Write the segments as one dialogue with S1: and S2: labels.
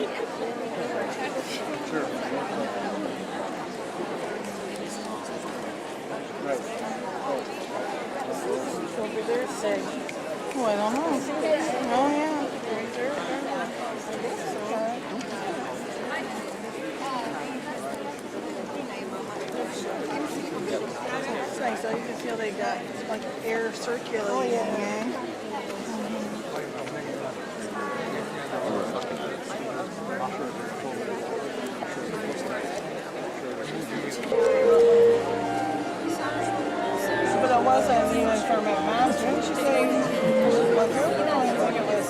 S1: Sure. Right.
S2: Over there say,
S3: Oh, I don't know. Oh, yeah.
S2: it's nice. So you can feel they got like air circulating.
S3: Oh, yeah.
S2: But it wasn't even for McMaster. She said, well, I think it was.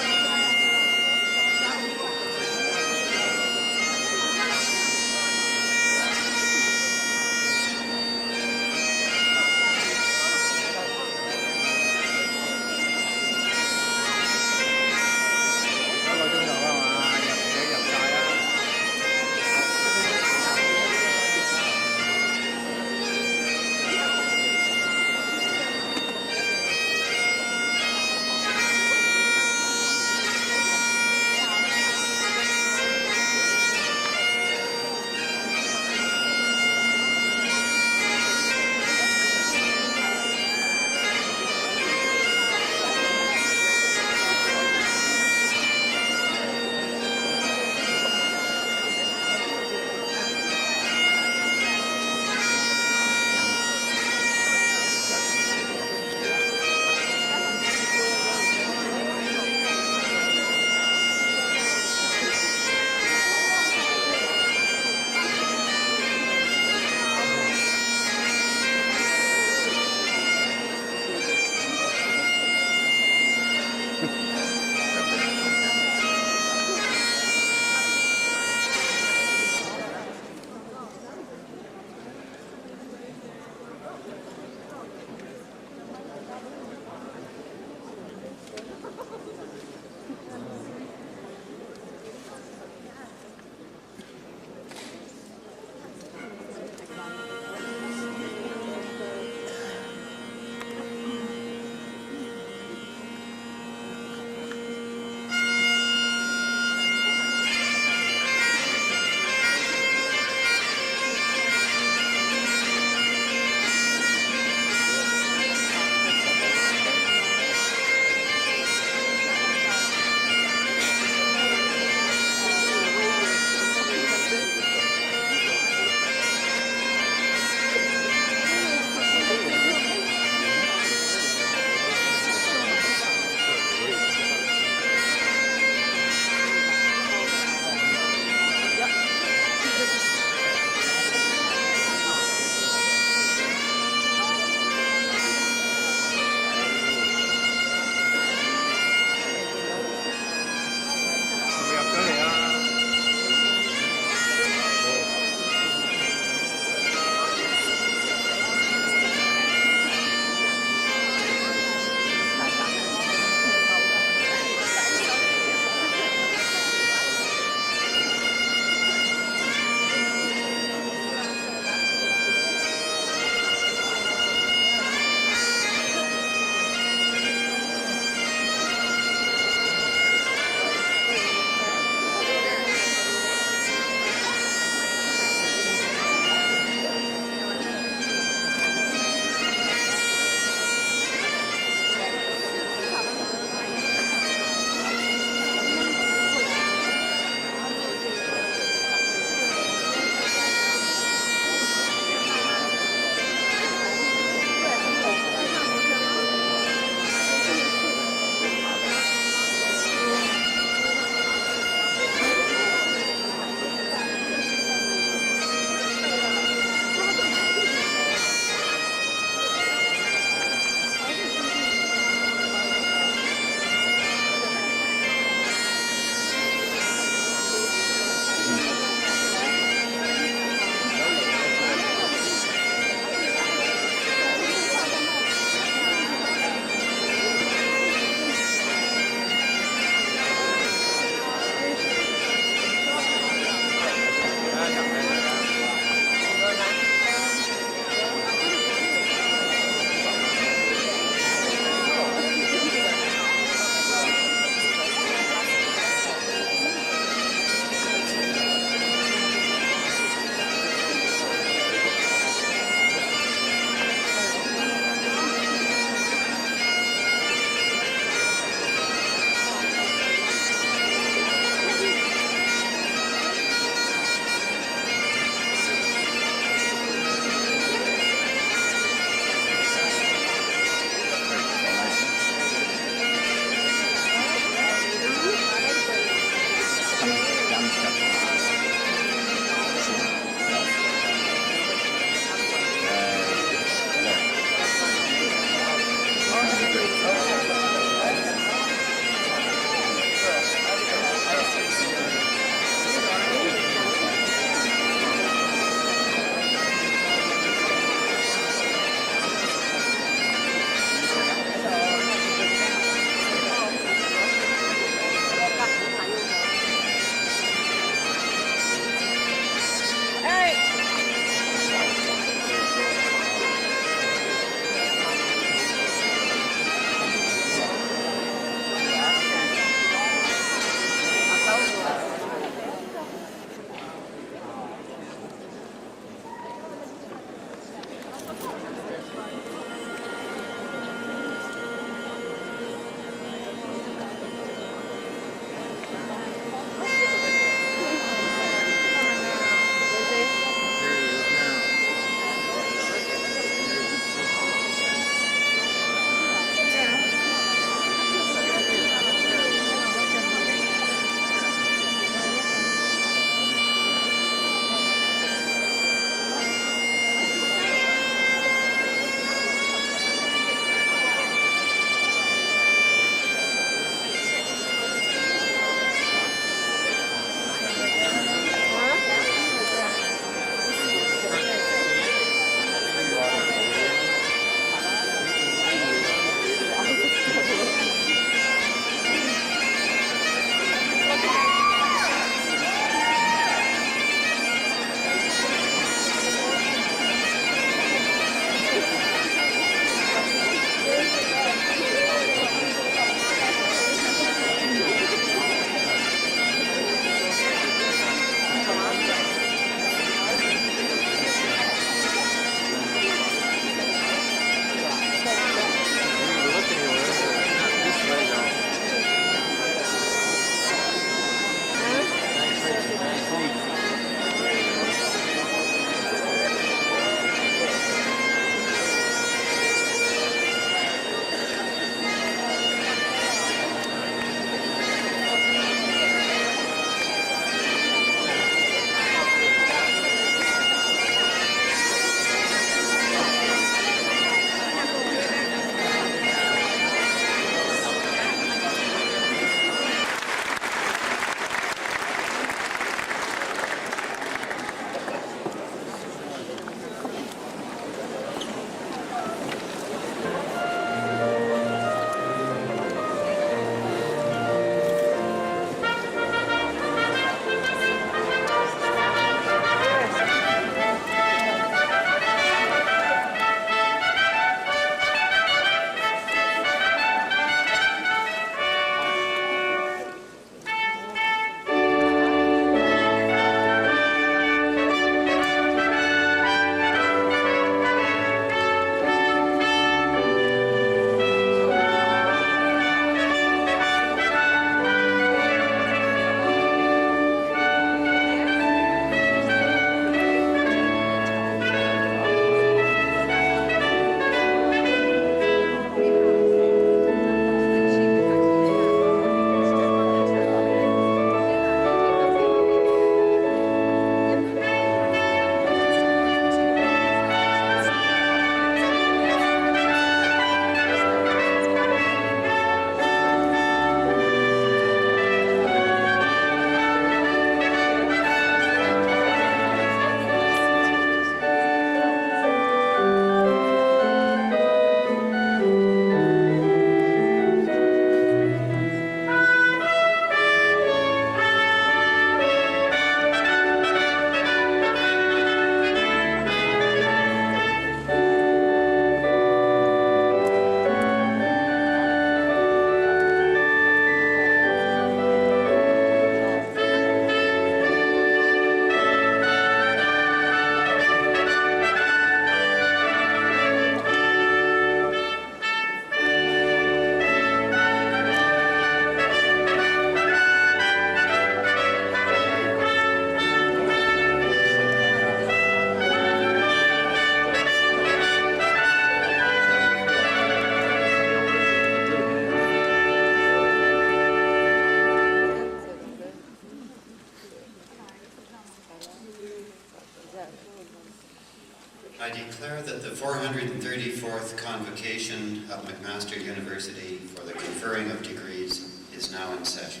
S1: I declare that the 434th Convocation of McMaster University for the conferring of degrees is now in session.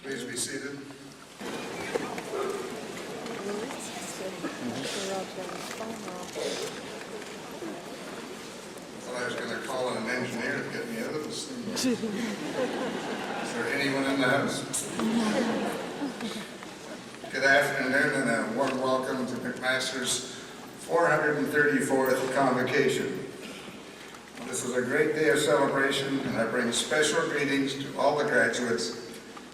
S4: Please be seated. Well, I was going to call on an engineer to get me out of this thing. Is there anyone in the house? Good afternoon and a warm welcome to McMaster's 434th Convocation. This is a great day of celebration, and I bring special greetings to all the graduates,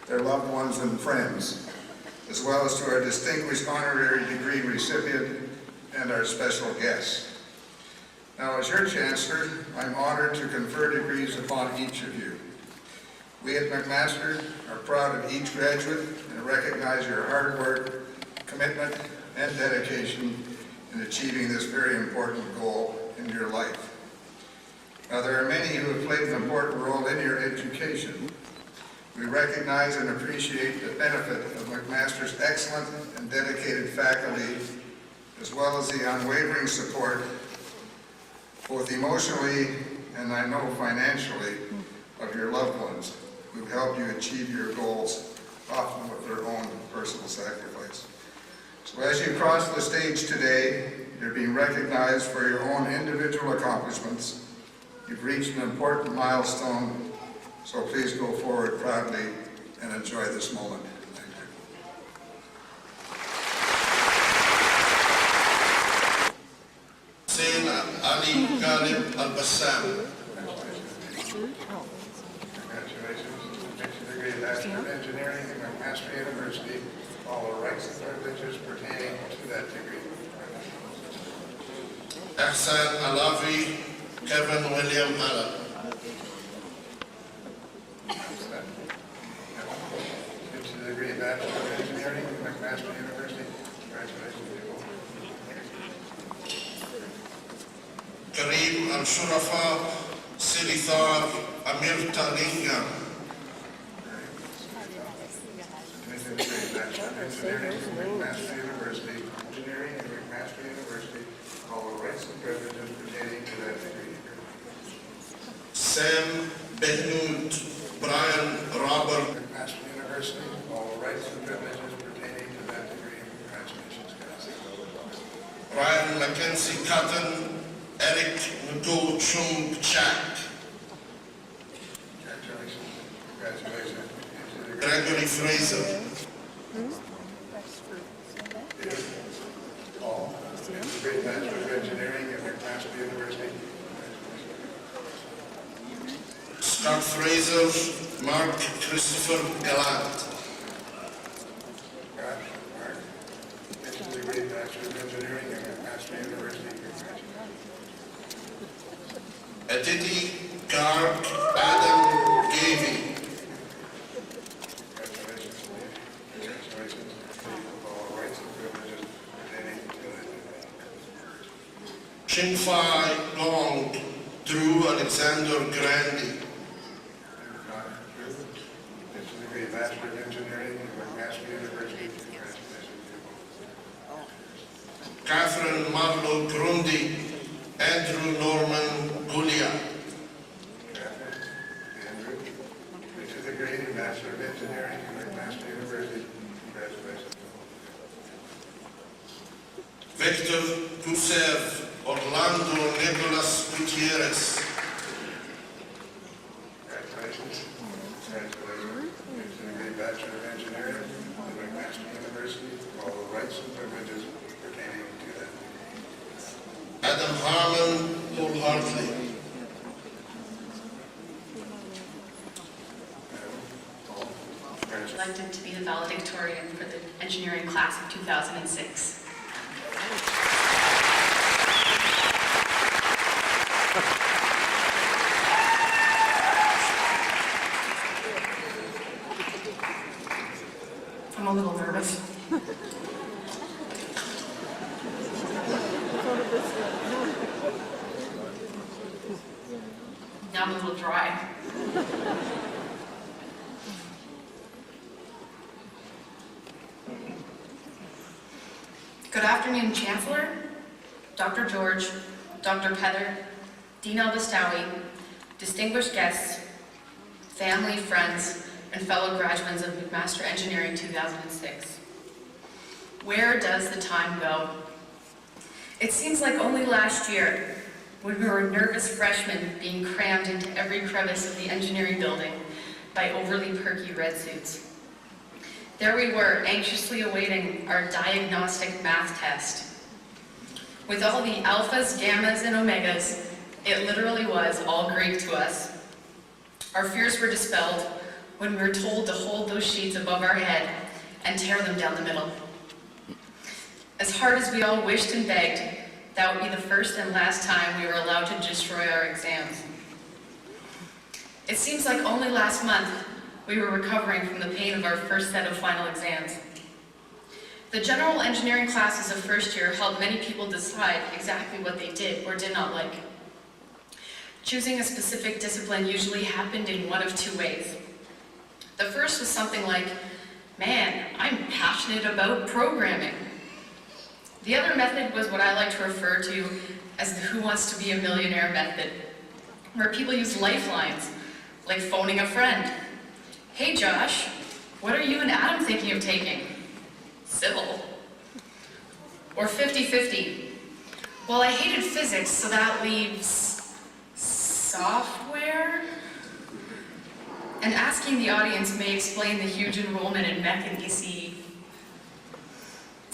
S4: their loved ones and friends, as well as to our distinguished honorary degree recipient and our special guests. Now, as your Chancellor, I'm honored to confer degrees upon each of you. We at McMaster are proud of each graduate and recognize your hard work, commitment, and dedication in achieving this very important goal in your life. Now, there are many who have played an important role in your education. We recognize and appreciate the benefit of McMaster's excellent and dedicated faculty, as well as the unwavering support, both emotionally and I know financially, of your loved ones who help you achieve your goals, often with their own personal sacrifice. So as you cross the stage today, you're being recognized for your own individual accomplishments. You've reached an important milestone, so please go forward proudly and enjoy this moment. Thank you.
S5: Hussein Ali Ghalib Al-Bassam.
S4: Congratulations. Makes you the great Bachelor of Engineering at McMaster University, all the rights and privileges pertaining to that degree.
S5: Ahsan Alavi Kevin William Allen.
S4: Makes you the great Bachelor of Engineering at McMaster University. Congratulations, people.
S5: Kareem Al-Shurafa Sirithar Amir Talinga.
S4: Makes you the great Bachelor of Engineering at McMaster University. Engineering at McMaster University, all the rights and privileges pertaining to that degree.
S5: Sam Behnoud Brian Robert.
S4: McMaster University, all the rights and privileges pertaining to that degree. Congratulations, guys.
S5: Ryan Mackenzie Cotton. Eric Ngo Chung Chak.
S4: Congratulations. Congratulations.
S5: Gregory Fraser.
S4: Paul, great Bachelor of Engineering at McMaster University.
S5: Scott Fraser. Mark Christopher Gallant.
S4: Scott, Mark, this is a great Bachelor of Engineering at McMaster University. Congratulations.
S5: Aditi Garg Adam Gavey.
S4: Congratulations. Congratulations. All rights and privileges pertaining to that.
S5: Ching Fai Long Drew Alexander Grandy.
S4: This is a great Bachelor of Engineering at McMaster University. Congratulations.
S5: Catherine Marlowe Grundy. Andrew Norman Gulia.
S4: Catherine, Andrew, this is a great Bachelor of Engineering at McMaster University. Congratulations.
S5: Victor Gusev Orlando Nicolas Gutierrez.
S4: Congratulations. Congratulations. This is a great Bachelor of Engineering at McMaster University. All the rights and privileges pertaining to that.
S5: Adam Harmon Wholeheartedly.
S6: Elected to be the valedictorian for the engineering class of 2006. I'm a little nervous. Now I'm a little dry. Good afternoon, Chancellor, Dr. George, Dr. Pether, Dean Elbistawi, distinguished guests, family, friends, and fellow graduates of McMaster Engineering 2006. Where does the time go? It seems like only last year, when we were nervous freshmen being crammed into every crevice of the engineering building by overly perky red suits. There we were, anxiously awaiting our diagnostic math test. With all the alphas, gammas, and omegas, it literally was all Greek to us. Our fears were dispelled when we were told to hold those sheets above our head and tear them down the middle. As hard as we all wished and begged, that would be the first and last time we were allowed to destroy our exams. It seems like only last month we were recovering from the pain of our first set of final exams. The general engineering classes of first year helped many people decide exactly what they did or did not like. Choosing a specific discipline usually happened in one of two ways. The first was something like, man, I'm passionate about programming. The other method was what I like to refer to as the Who Wants to Be a Millionaire method, where people use lifelines, like phoning a friend. Hey Josh, what are you and Adam thinking of taking? Civil. Or 50-50. Well, I hated physics, so that leaves software? And asking the audience may explain the huge enrollment in Mech and ECE.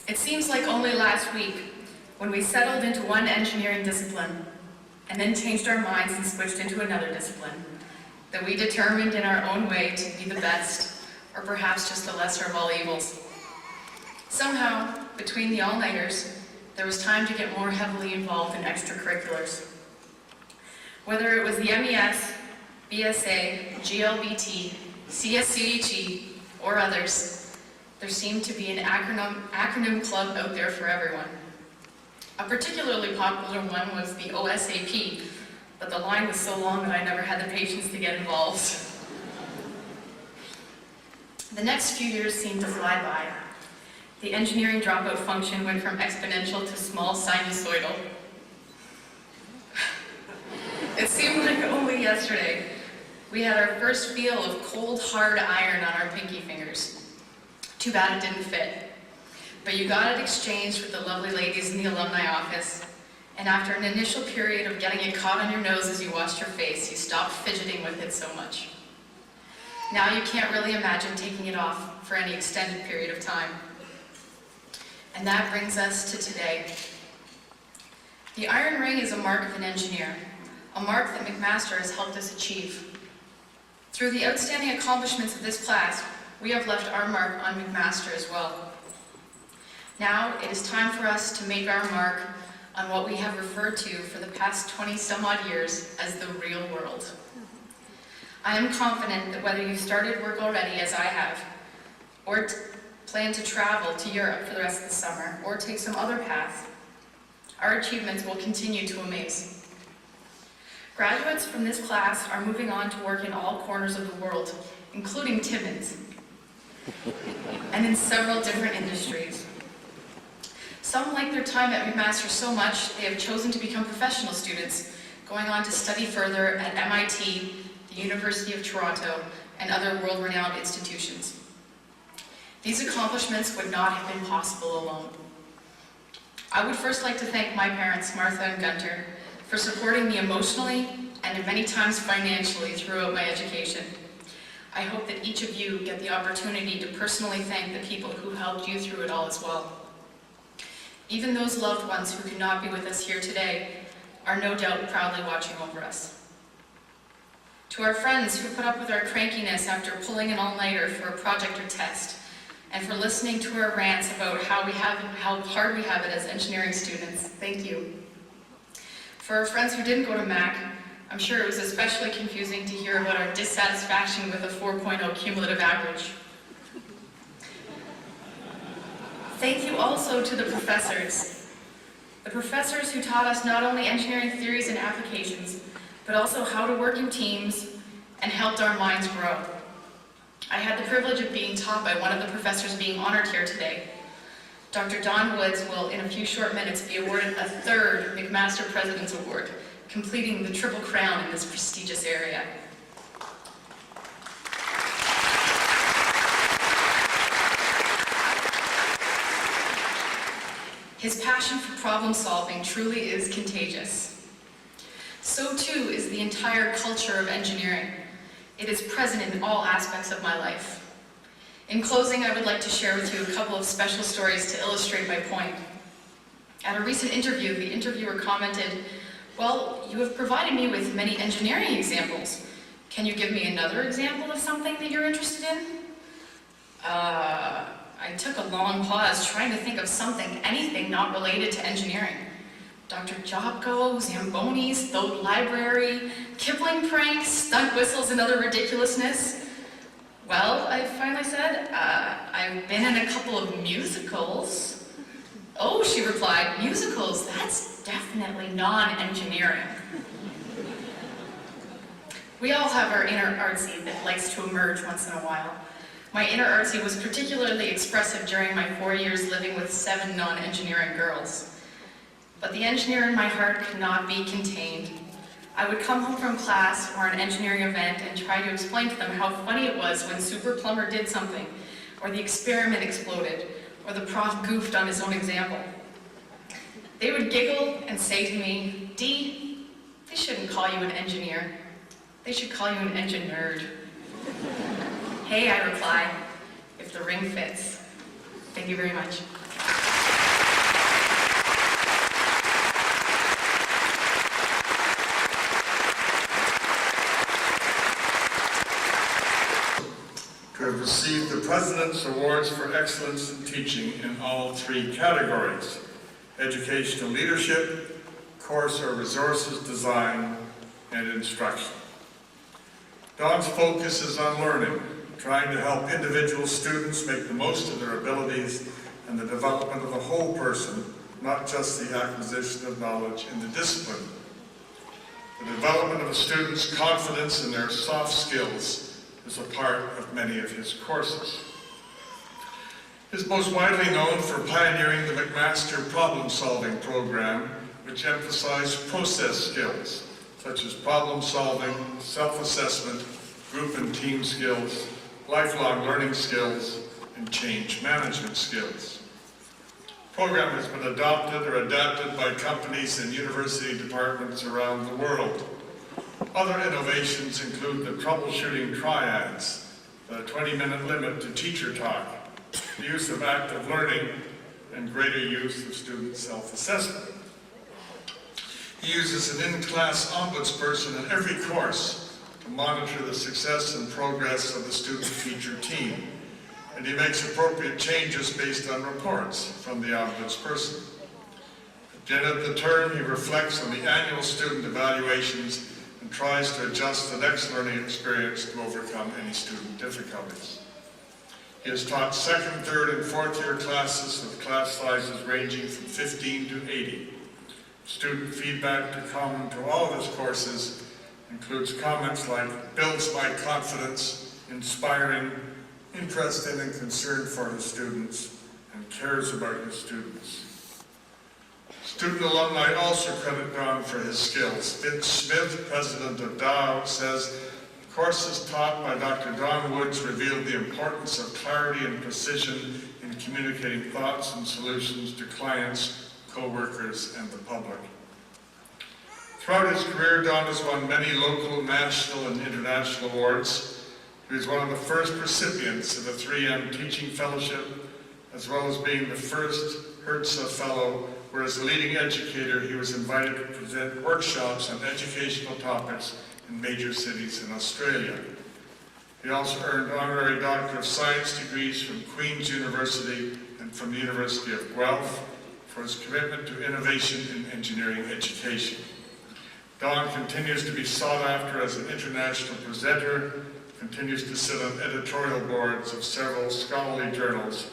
S6: It seems like only last week, when we settled into one engineering discipline, and then changed our minds and switched into another discipline, that we determined in our own way to be the best, or perhaps just the lesser of all evils. Somehow, between the all-nighters, there was time to get more heavily involved in extracurriculars. Whether it was the MES, BSA, GLBT, CSCHE, or others, there seemed to be an acronym club out there for everyone. A particularly popular one was the OSAP, but the line was so long that I never had the patience to get involved. The next few years seemed to fly by. The engineering dropout function went from exponential to small sinusoidal. It seemed like only yesterday we had our first feel of cold, hard iron on our pinky fingers. Too bad it didn't fit. But you got it exchanged with the lovely ladies in the alumni office, and after an initial period of getting it caught on your nose as you washed your face, you stopped fidgeting with it so much. Now you can't really imagine taking it off for any extended period of time. And that brings us to today. The iron ring is a mark of an engineer, a mark that McMaster has helped us achieve. Through the outstanding accomplishments of this class, we have left our mark on McMaster as well. Now it is time for us to make our mark on what we have referred to for the past 20 some odd years as the real world. I am confident that whether you've started work already as I have, or plan to travel to Europe for the rest of the summer, or take some other path, our achievements will continue to amaze. Graduates from this class are moving on to work in all corners of the world, including Timmins, and in several different industries. Some like their time at McMaster so much they have chosen to become professional students, going on to study further at MIT, the University of Toronto, and other world-renowned institutions. These accomplishments would not have been possible alone. I would first like to thank my parents, Martha and Gunter, for supporting me emotionally and many times financially throughout my education. I hope that each of you get the opportunity to personally thank the people who helped you through it all as well. Even those loved ones who could not be with us here today are no doubt proudly watching over us. To our friends who put up with our crankiness after pulling an all-nighter for a project or test, and for listening to our rants about how hard we have it as engineering students, thank you. For our friends who didn't go to Mac, I'm sure it was especially confusing to hear about our dissatisfaction with a 4.0 cumulative average. Thank you also to the professors. The professors who taught us not only engineering theories and applications, but also how to work in teams and helped our minds grow. I had the privilege of being taught by one of the professors being honored here today. Dr. Don Woods will, in a few short minutes, be awarded a third McMaster President's Award, completing the Triple Crown in this prestigious area. His passion for problem solving truly is contagious. So too is the entire culture of engineering. It is present in all aspects of my life. In closing, I would like to share with you a couple of special stories to illustrate my point. At a recent interview, the interviewer commented, "Well, you have provided me with many engineering examples. Can you give me another example of something that you're interested in?" I took a long pause trying to think of something, anything not related to engineering. Dr. Jopko, Zambonis, Thoth Library, Kipling pranks, stunt whistles, and other ridiculousness. "Well," I finally said, "I've been in a couple of musicals." "Oh," she replied, "musicals, that's definitely non-engineering." We all have our inner artsy that likes to emerge once in a while. My inner artsy was particularly expressive during my 4 years living with 7 non-engineering girls. But the engineer in my heart could not be contained. I would come home from class or an engineering event and try to explain to them how funny it was when Super Plumber did something, or the experiment exploded, or the prof goofed on his own example. They would giggle and say to me, "Dee, they shouldn't call you an engineer. They should call you an engine nerd." "Hey," I reply, "if the ring fits." Thank you very much.
S7: To have received the President's Awards for Excellence in Teaching in all 3 categories: educational leadership, course or resources design, and instruction. Don's focus is on learning, trying to help individual students make the most of their abilities and the development of the whole person, not just the acquisition of knowledge in the discipline. The development of a student's confidence in their soft skills is a part of many of his courses. He is most widely known for pioneering the McMaster problem-solving program, which emphasized process skills, such as problem-solving, self-assessment, group and team skills, lifelong learning skills, and change management skills. The program has been adopted or adapted by companies and university departments around the world. Other innovations include the troubleshooting triads, the 20-minute limit to teacher talk, the use of active learning, and greater use of student self-assessment. He uses an in-class ombudsperson in every course to monitor the success and progress of the student-teacher team, and he makes appropriate changes based on reports from the ombudsperson. At the end of the term, he reflects on the annual student evaluations and tries to adjust the next learning experience to overcome any student difficulties. He has taught 2nd, 3rd, and 4th year classes with class sizes ranging from 15 to 80. Student feedback to common to all of his courses includes comments like "builds my confidence," "inspiring," "interested and concerned for his students," and "cares about his students." Student alumni also credit Don for his skills. Vince Smith, president of Dow, says, "Courses taught by Dr. Don Woods revealed the importance of clarity and precision in communicating thoughts and solutions to clients, co-workers, and the public." Throughout his career, Don has won many local, national, and international awards. He was one of the first recipients of the 3M Teaching Fellowship, as well as being the first HRTSA Fellow, where as a leading educator, he was invited to present workshops on educational topics in major cities in Australia. He also earned honorary Doctor of Science degrees from Queen's University and from the University of Guelph for his commitment to innovation in engineering education. Don continues to be sought after as an international presenter, continues to sit on editorial boards of several scholarly journals,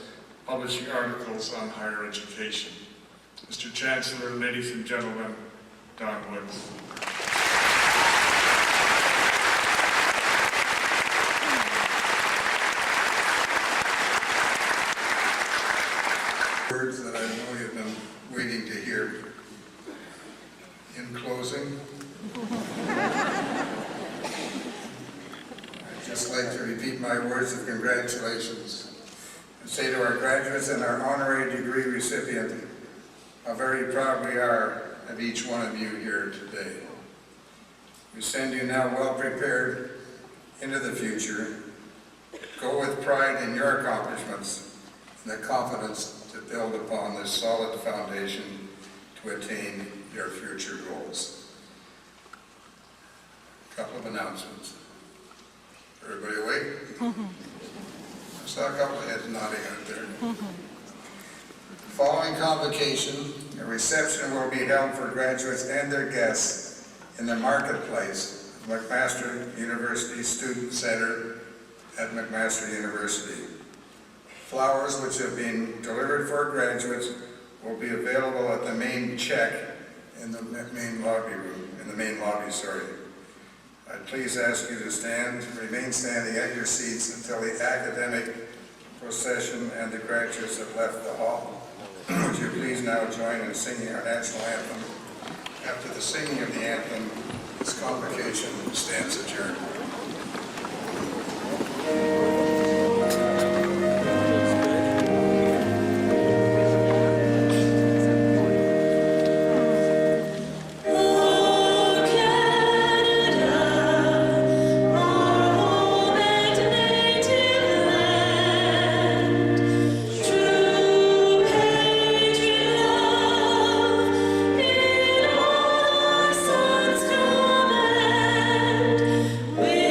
S7: publishing articles on higher education. Mr. Chancellor, ladies and gentlemen, Don Woods.
S4: Words that I know you've been waiting to hear. In closing, I'd just like to repeat my words of congratulations and say to our graduates and our honorary degree recipient how very proud we are of each one of you here today. We send you now well prepared into the future. Go with pride in your accomplishments and the confidence to build upon this solid foundation to attain your future goals. A couple of announcements. Everybody awake? I saw a couple of heads nodding out there. Following convocation, a reception will be held for graduates and their guests in the marketplace of McMaster University Student Center at McMaster University. Flowers which have been delivered for graduates will be available at the main check in the main lobby room, I'd please ask you to remain standing at your seats until the academic procession and the graduates have left the hall. Would you please now join in singing our national anthem? After the singing of the anthem, this convocation stands adjourned.
S8: We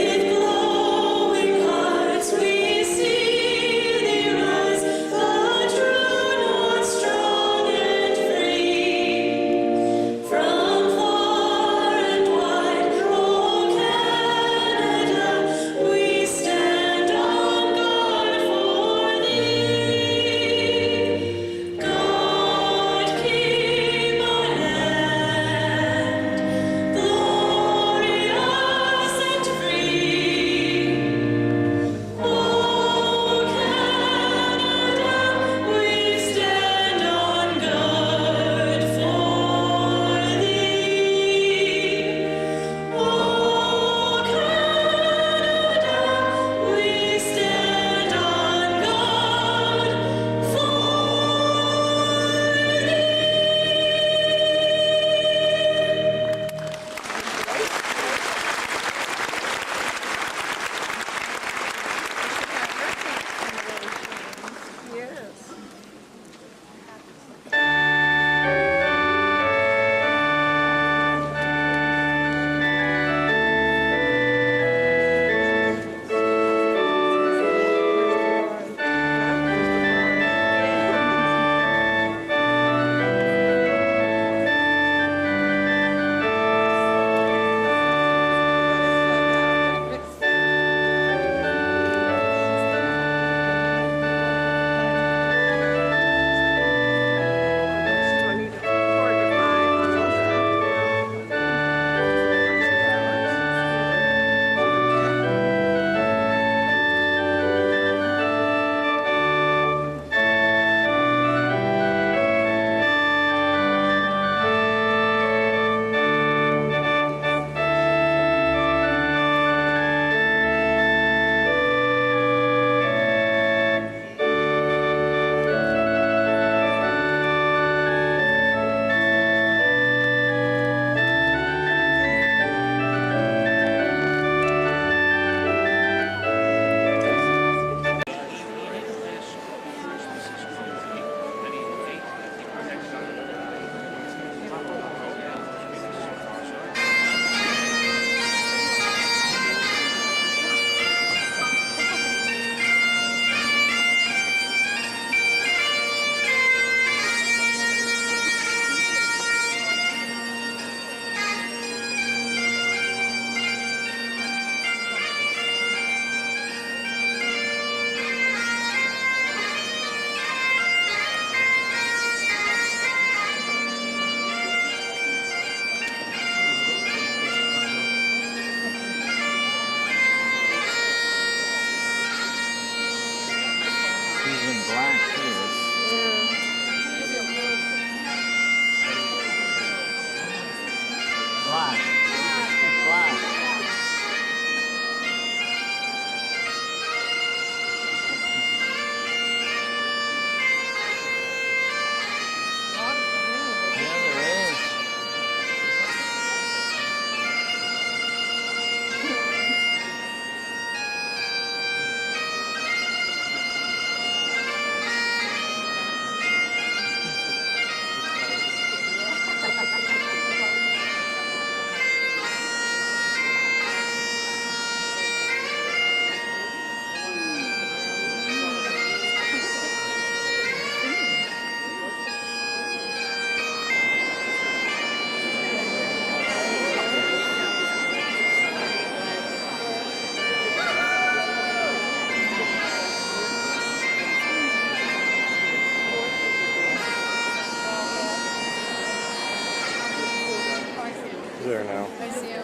S8: there now.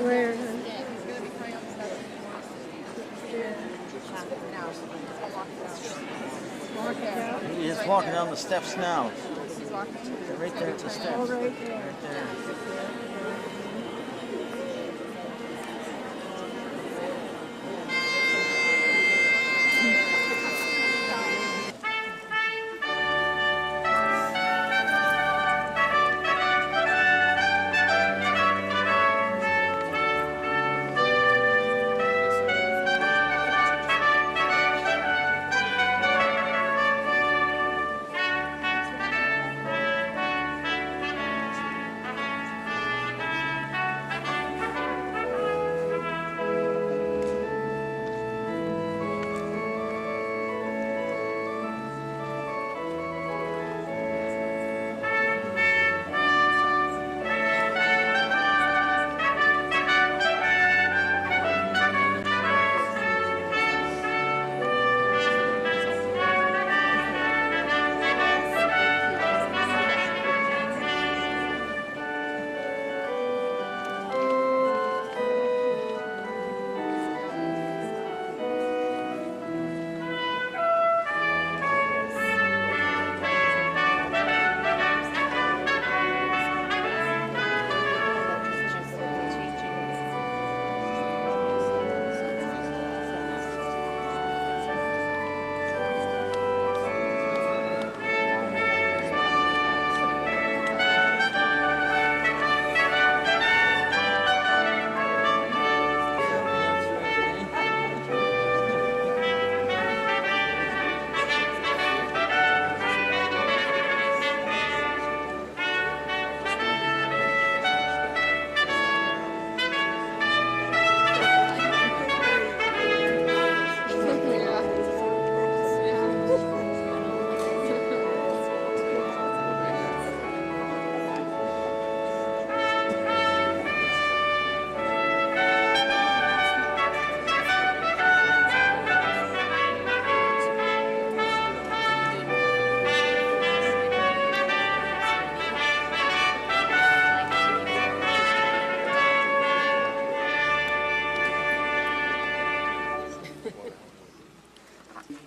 S2: Where?
S9: He's walking down the steps now. Right there at the steps.
S2: Oh, right there.
S9: Right there.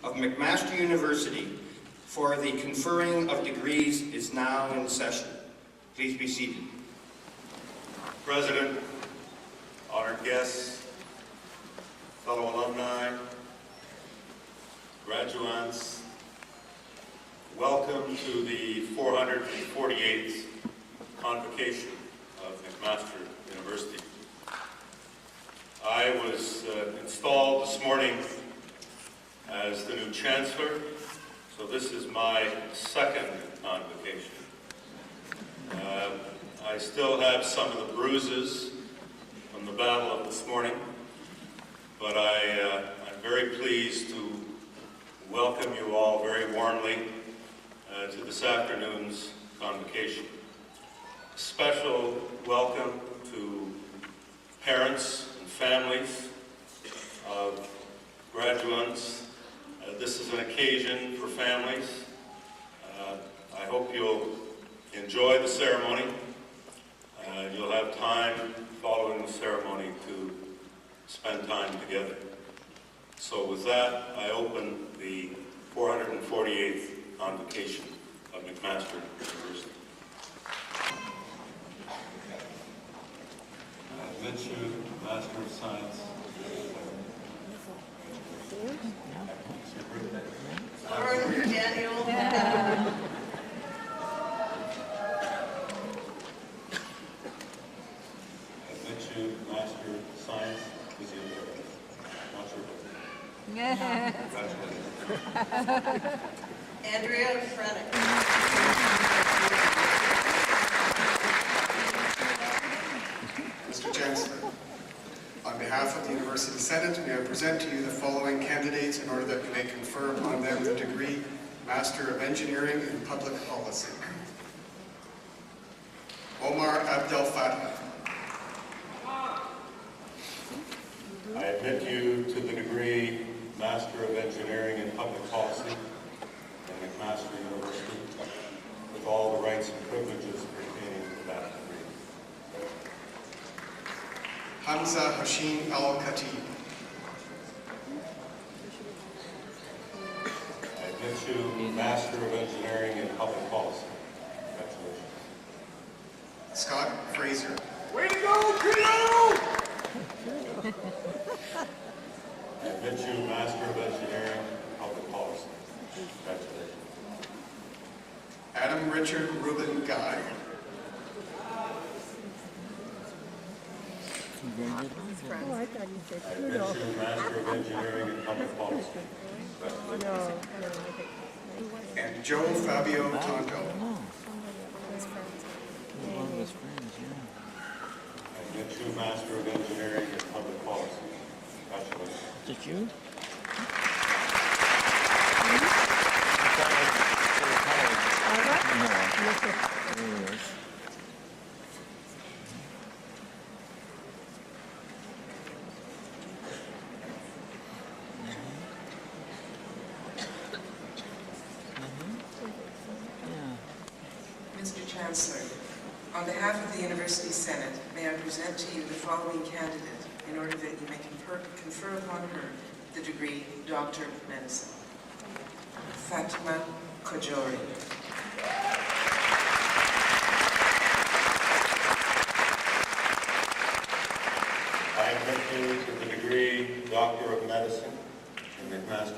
S10: Of McMaster University for the conferring of degrees is now in session. Please be seated.
S11: President, honored guests, fellow alumni, graduates, welcome to the 448th convocation of McMaster University. I was installed this morning as the new chancellor, so this is my second convocation. I still have some of the bruises from the battle of this morning, but I'm very pleased to welcome you all very warmly to this afternoon's convocation. A special welcome to parents and families of graduates. This is an occasion for families. I hope you'll enjoy the ceremony. You'll have time following the ceremony to spend time together. So with that, I open the 448th convocation of McMaster University. I admit you, Master of Science.
S3: Daniel.
S11: Admit you, Master of Science,
S3: Andrea Frenick.
S12: Mr. Chancellor, on behalf of the University Senate, may I present to you the following candidates in order that you may confer upon them the degree Master of Engineering in Public Policy. Omar Abdel Fattah.
S11: I admit you to the degree Master of Engineering in Public Policy at McMaster University with all the rights and privileges pertaining to that degree.
S12: Hamza Hashim Al-Khatib.
S11: I admit you Master of Engineering in Public Policy. Congratulations.
S12: Scott Fraser.
S7: Way to go, Credo!
S11: I admit you Master of Engineering in Public Policy. Congratulations.
S12: Adam Richard Ruben Guy.
S2: Oh, I thought you said
S11: I admit you Master of Engineering in Public Policy. Congratulations.
S2: no.
S12: And Joe Fabio Tonto.
S9: One of his friends, yeah.
S11: I admit you Master of Engineering in Public Policy. Congratulations.
S9: Is it you? There he is.
S8: Mr. Chancellor, on behalf of the University Senate, may I present to you the following candidate in order that you may confer upon her the degree Doctor of Medicine. Fatima Kajori.
S11: I admit you to the degree Doctor of Medicine in McMaster